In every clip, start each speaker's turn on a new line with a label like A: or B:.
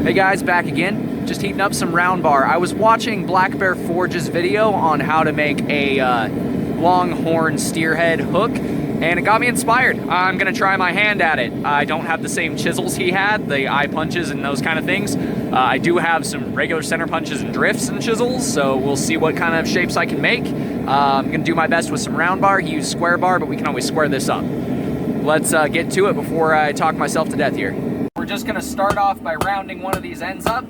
A: Hey guys, back again. Just heating up some round bar. I was watching Black Bear Forge's video on how to make a longhorn steerhead hook, and it got me inspired. I'm gonna try my hand at it. I don't have the same chisels he had, the eye punches and those kind of things. I do have some regular center punches and drifts and chisels, so we'll see what kind of shapes I can make. I'm gonna do my best with some round bar. He used square bar, but we can always square this up. Let's get to it before I talk myself to death here. We're just gonna start off by rounding one of these ends up,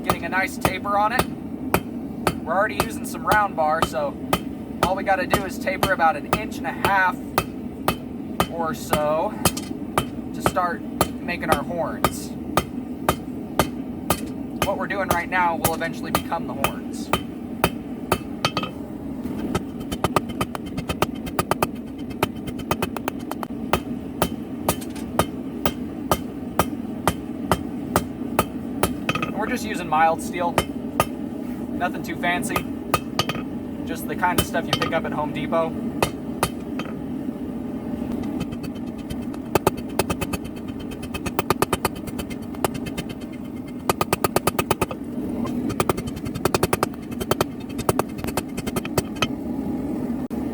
A: getting a nice taper on it. We're already using some round bar, so all we gotta do is taper about 1.5 inches or so to start making our horns. What we're doing right now will eventually become the horns. We're just using mild steel, nothing too fancy, just the kind of stuff you pick up at Home Depot.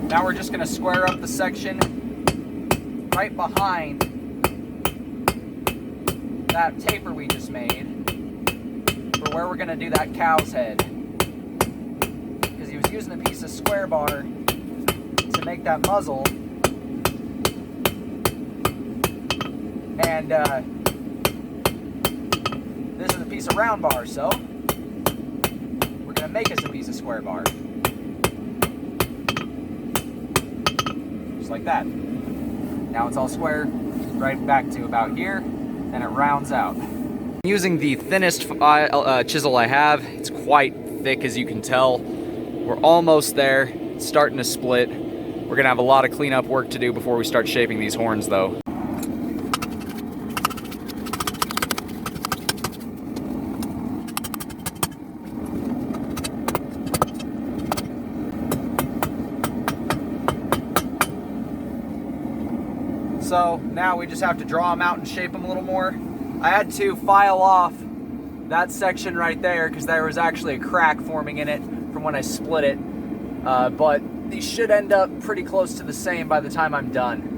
A: Now we're just going to square up the section right behind that taper we just made for where we're going to do that cow's head, because he was using a piece of square bar to make that muzzle, and this is a piece of round bar, so we're going to make us a piece of square bar, just like that. Now it's all square right back to about here, and it rounds out. Using the thinnest chisel I have. It's quite thick, as you can tell. We're almost there. It's starting to split. We're gonna have a lot of cleanup work to do before we start shaping these horns, though. So now we just have to draw them out and shape them a little more. I had to file off that section right there because there was actually a crack forming in it from when I split it. But these should end up pretty close to the same by the time I'm done.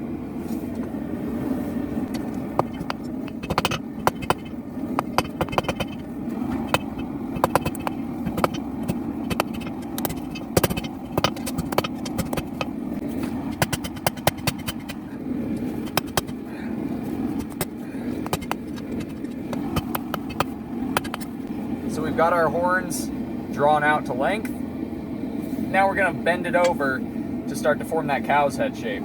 A: So we've got our horns drawn out to length. Now we're gonna bend it over to start to form that cow's head shape.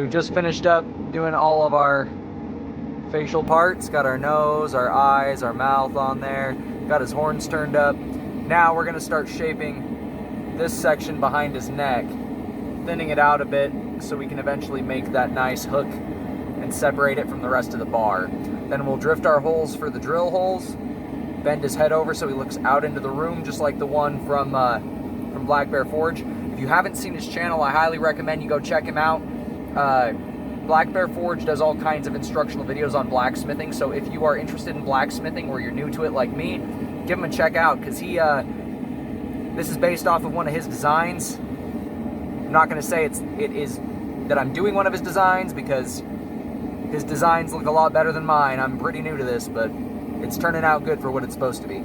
A: we've just finished up doing all of our facial parts. Got our nose, our eyes, our mouth on there. Got his horns turned up. Now we're gonna start shaping this section behind his neck, thinning it out a bit so we can eventually make that nice hook and separate it from the rest of the bar. Then we'll drift our holes for the drill holes, bend his head over so he looks out into the room just like the one from Black Bear Forge. If you haven't seen his channel, I highly recommend you go check him out. Black Bear Forge does all kinds of instructional videos on blacksmithing, so if you are interested in blacksmithing or you're new to it like me, give him a check out, because this is based off of one of his designs. I'm not going to say it is that I'm doing one of his designs, because his designs look a lot better than mine. I'm pretty new to this, but it's turning out good for what it's supposed to be.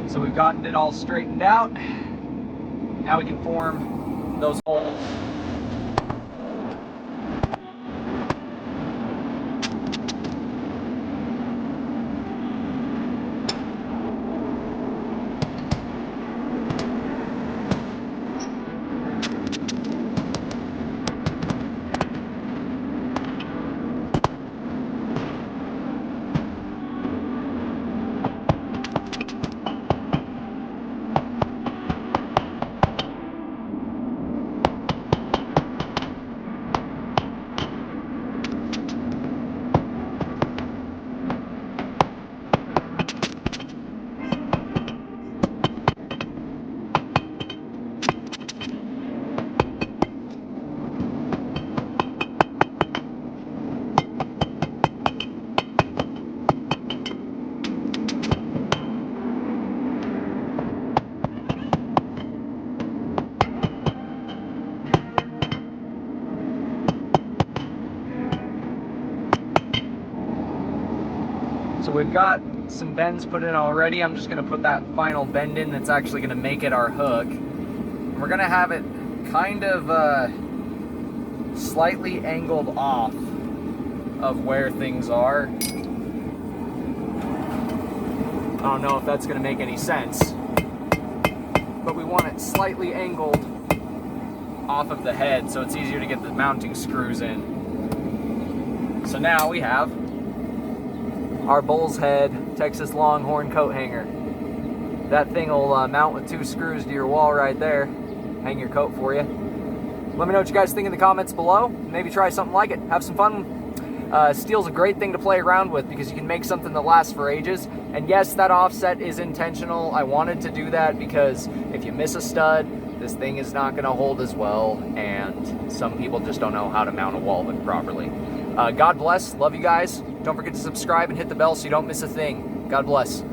A: So we've gotten it all straightened out. Now we can form those holes. So we've got some bends put in already. I'm just gonna put that final bend in that's actually gonna make it our hook. We're gonna have it kind of slightly angled off of where things are. I don't know if that's gonna make any sense, but we want it slightly angled off of the head so it's easier to get the mounting screws in. So now we have our bull's head Texas Longhorn coat hanger. That thing will mount with 2 screws to your wall right there, hang your coat for you. Let me know what you guys think in the comments below. Maybe try something like it. Have some fun. Steel's a great thing to play around with because you can make something that lasts for ages. And yes, that offset is intentional. I wanted to do that because if you miss a stud, this thing is not going to hold as well, and some people just don't know how to mount a wall hook properly. God bless. Love you guys. Don't forget to subscribe and hit the bell so you don't miss a thing. God bless.